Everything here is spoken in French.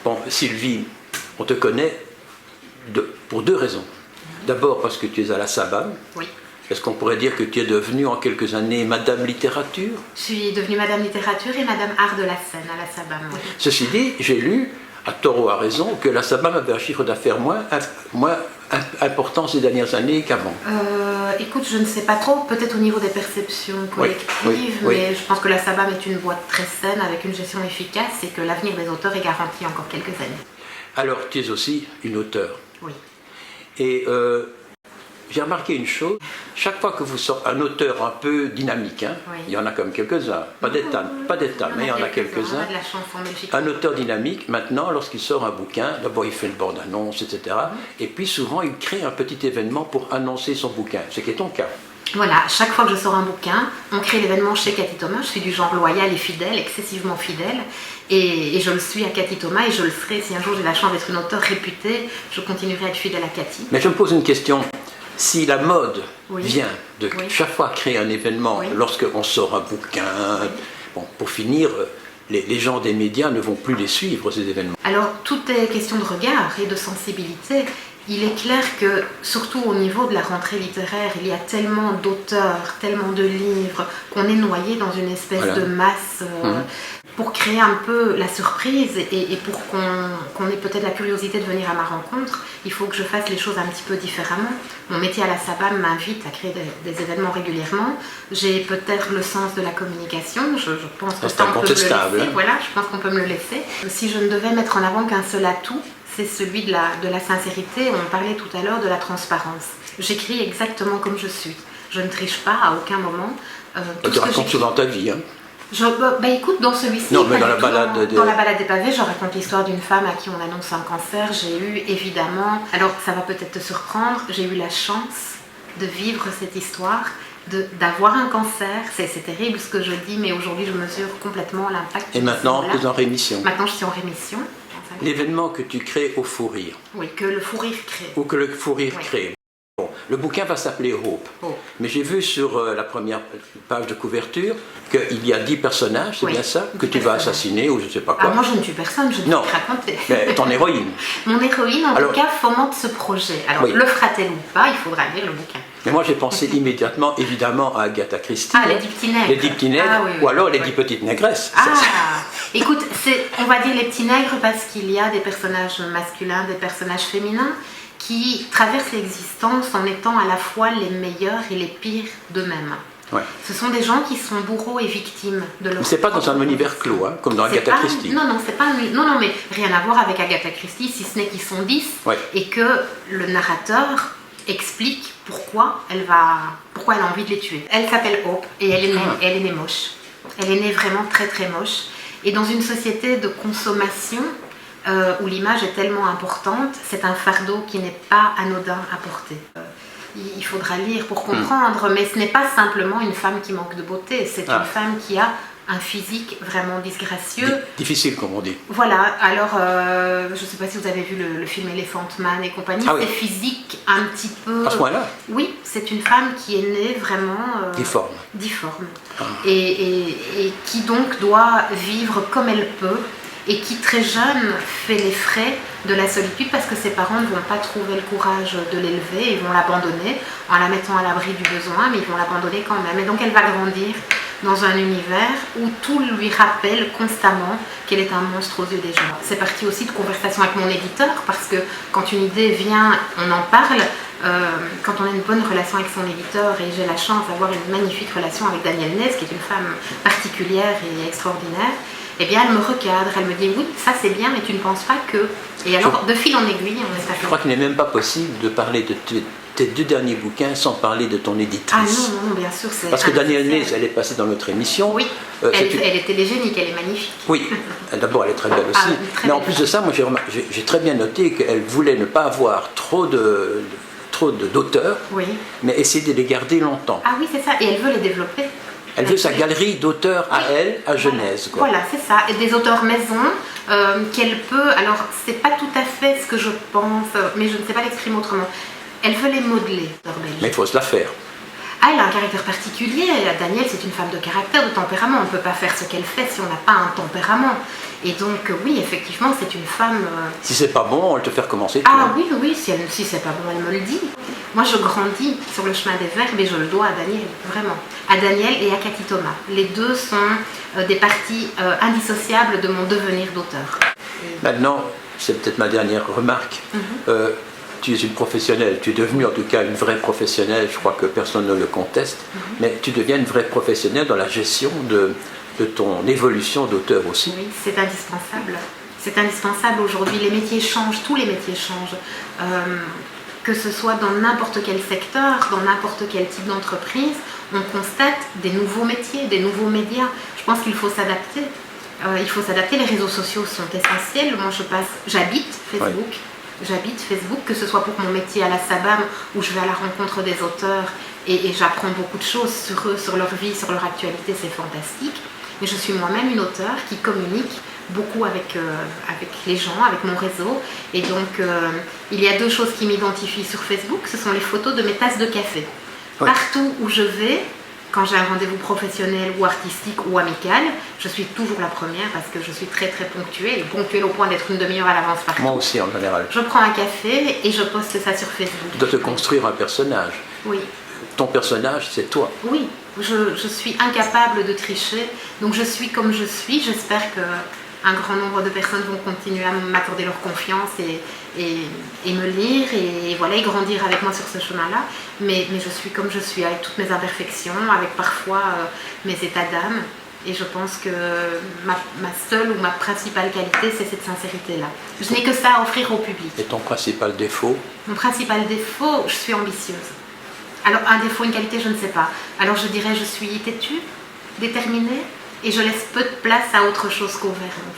Bon, Sylvie, on te connaît pour deux raisons. D'abord parce que tu es à la SABAM. Oui. Est-ce qu'on pourrait dire que tu es devenue en quelques années Madame Littérature? Je suis devenue Madame Littérature et Madame Art de la scène à la SABAM. Oui. Ceci dit, j'ai lu, à tort ou à raison, que la SABAM avait un chiffre d'affaires moins important ces dernières années qu'avant. Écoute, je ne sais pas trop, peut-être au niveau des perceptions collectives, mais je pense que la SABAM est une boîte très saine avec une gestion efficace et que l'avenir des auteurs est garanti encore quelques années. Alors, tu es aussi une auteure. Oui. Et j'ai remarqué une chose, chaque fois que vous sortez un auteur un peu dynamique, hein, oui. il y en a comme quelques-uns, pas des tas, mais il y en a quelques-uns. Un auteur dynamique, maintenant, lorsqu'il sort un bouquin, d'abord il fait une bande-annonce, etc. Et puis souvent il crée un petit événement pour annoncer son bouquin, ce qui est ton cas. Voilà, chaque fois que je sors un bouquin, on crée l'événement chez Cathy Thomas. Je suis du genre loyal et fidèle, excessivement fidèle. Et je le suis à Cathy Thomas et je le serai si un jour j'ai la chance d'être une auteure réputée. Je continuerai à être fidèle à Cathy. Mais je me pose une question. Si la mode oui. vient de oui. chaque fois créer un événement, oui. lorsqu'on sort un bouquin, bon, pour finir, les gens des médias ne vont plus les suivre, ces événements. Alors, tout est question de regard et de sensibilité. Il est clair que, surtout au niveau de la rentrée littéraire, il y a tellement d'auteurs, tellement de livres, qu'on est noyé dans une espèce de masse pour créer un peu la surprise et pour qu'on ait peut-être la curiosité de venir à ma rencontre. Il faut que je fasse les choses un petit peu différemment. Mon métier à la SABAM m'invite à créer des événements régulièrement. J'ai peut-être le sens de la communication. Je pense que ça, on peut me le laisser. Voilà, je pense qu'on peut me le laisser. Si je ne devais mettre en avant qu'un seul atout, c'est celui de la sincérité. On parlait tout à l'heure de la transparence. J'écris exactement comme je suis. Je ne triche pas à aucun moment. Tu racontes souvent ta vie, hein. Écoute, dans celui-ci, non, mais dans la balade des pavés, je raconte l'histoire d'une femme à qui on annonce un cancer. J'ai eu évidemment, alors ça va peut-être te surprendre, j'ai eu la chance de vivre cette histoire, d'avoir un cancer. C'est terrible ce que je dis, mais aujourd'hui je mesure complètement l'impact. Et maintenant, tu es en rémission. Maintenant, je suis en rémission. L'événement que tu crées au Fou Rire. Oui, que le Fou Rire crée. Ou que le Fou Rire crée. Bon, le bouquin va s'appeler Hope. Mais j'ai vu sur la première page de couverture qu'il y a 10 personnages, c'est bien ça, que tu vas assassiner ou je ne sais pas quoi. Ah, moi je ne tue personne, je ne vais te raconter. Mais ton héroïne. Mon héroïne, en tout cas, fomente ce projet. Alors, le fera-t-elle ou pas, il faudra lire le bouquin. Mais moi j'ai pensé immédiatement, évidemment, à Agatha Christie. Ah, les 10 petits nègres. Les 10 petits nègres, ou alors les 10 petites négresses. Ah, écoute, on va dire les petits nègres parce qu'il y a des personnages masculins, des personnages féminins qui traversent l'existence en étant à la fois les meilleurs et les pires d'eux-mêmes. Ouais. Ce sont des gens qui sont bourreaux et victimes de leur... Mais c'est pas dans un univers clos, hein, comme dans Agatha Christie. Non, c'est pas non, mais rien à voir avec Agatha Christie, si ce n'est qu'ils sont 10 et que le narrateur explique pourquoi elle a envie de les tuer. Elle s'appelle Hope et elle est née moche. Elle est née vraiment très très moche. Et dans une société de consommation où l'image est tellement importante, c'est un fardeau qui n'est pas anodin à porter. Il faudra lire pour comprendre, mais ce n'est pas simplement une femme qui manque de beauté, c'est une femme qui a un physique vraiment disgracieux. Difficile, comme on dit. Voilà, alors je ne sais pas si vous avez vu le film Elephant Man et compagnie, c'est physique un petit peu... À ce point-là? Oui, c'est une femme qui est née vraiment... difforme. Et qui donc doit vivre comme elle peut, et qui très jeune fait les frais de la solitude parce que ses parents ne vont pas trouver le courage de l'élever, ils vont l'abandonner en la mettant à l'abri du besoin, mais ils vont l'abandonner quand même. Et donc elle va grandir dans un univers où tout lui rappelle constamment qu'elle est un monstre aux yeux des gens. C'est parti aussi de conversations avec mon éditeur parce que quand une idée vient, on en parle. Quand on a une bonne relation avec son éditeur, et j'ai la chance d'avoir une magnifique relation avec Danielle Nez, qui est une femme particulière et extraordinaire, eh bien elle me recadre, elle me dit oui, ça c'est bien, mais tu ne penses pas que... Et alors, de fil en aiguille, on est Je crois qu'il n'est même pas possible de parler de tes 2 derniers bouquins sans parler de ton éditrice. Ah non, bien sûr, c'est... Parce que Danielle Nez, elle est passée dans notre émission. Oui, elle est télégénique, elle est magnifique. Oui, d'abord elle est très belle aussi. Mais en plus de ça, moi j'ai très bien noté qu'elle voulait ne pas avoir trop d'auteurs, mais essayer de les garder longtemps. Ah oui, c'est ça, et elle veut les développer. Elle veut sa galerie d'auteurs à elle, à Genèse. Quoi. Voilà, c'est ça. Et des auteurs maison qu'elle peut... Alors, c'est pas tout à fait ce que je pense, mais je ne sais pas l'exprimer autrement. Elle veut les modeler, mais il faut se la faire. Ah, elle a un caractère particulier. Danielle, c'est une femme de caractère, de tempérament. On ne peut pas faire ce qu'elle fait si on n'a pas un tempérament. Et donc, oui, effectivement, c'est une femme... Si c'est pas bon, elle te fait recommencer. Ah oui, oui, si c'est pas bon, elle me le dit. Moi, je grandis sur le chemin des verbes et je le dois à Danielle, vraiment. À Danielle et à Cathy Thomas. Les deux sont des parties indissociables de mon devenir d'auteur. Maintenant, c'est peut-être ma dernière remarque. Tu es une professionnelle, tu es devenue en tout cas une vraie professionnelle, je crois que personne ne le conteste, mais tu deviens une vraie professionnelle dans la gestion de ton évolution d'auteur aussi. Oui, c'est indispensable. C'est indispensable aujourd'hui. Les métiers changent, tous les métiers changent. Que ce soit dans n'importe quel secteur, dans n'importe quel type d'entreprise, on constate des nouveaux métiers, des nouveaux médias. Je pense qu'il faut s'adapter. Il faut s'adapter, les réseaux sociaux sont essentiels. Moi, j'habite Facebook. Ouais. J'habite Facebook, que ce soit pour mon métier à la SABAM, où je vais à la rencontre des auteurs et j'apprends beaucoup de choses sur eux, sur leur vie, sur leur actualité, c'est fantastique. Mais je suis moi-même une auteure qui communique beaucoup avec les gens, avec mon réseau. Et donc, il y a deux choses qui m'identifient sur Facebook, ce sont les photos de mes tasses de café. Ouais. Partout où je vais, quand j'ai un rendez-vous professionnel ou artistique ou amical, je suis toujours la première parce que je suis très très ponctuelle au point d'être une demi-heure à l'avance partout. Moi aussi en général. Je prends un café et je poste ça sur Facebook. De te construire un personnage. Oui. Ton personnage, c'est toi. Oui, je suis incapable de tricher, donc je suis comme je suis. J'espère qu'un grand nombre de personnes vont continuer à m'accorder leur confiance et me lire et voilà, et grandir avec moi sur ce chemin-là. Mais je suis comme je suis, avec toutes mes imperfections, avec parfois mes états d'âme. Et je pense que ma seule ou ma principale qualité, c'est cette sincérité-là. Je n'ai que ça à offrir au public. Et ton principal défaut? Mon principal défaut, je suis ambitieuse. Alors, un défaut, une qualité, je ne sais pas. Alors, je dirais, je suis têtue, déterminée, et je laisse peu de place à autre chose qu'au verbe.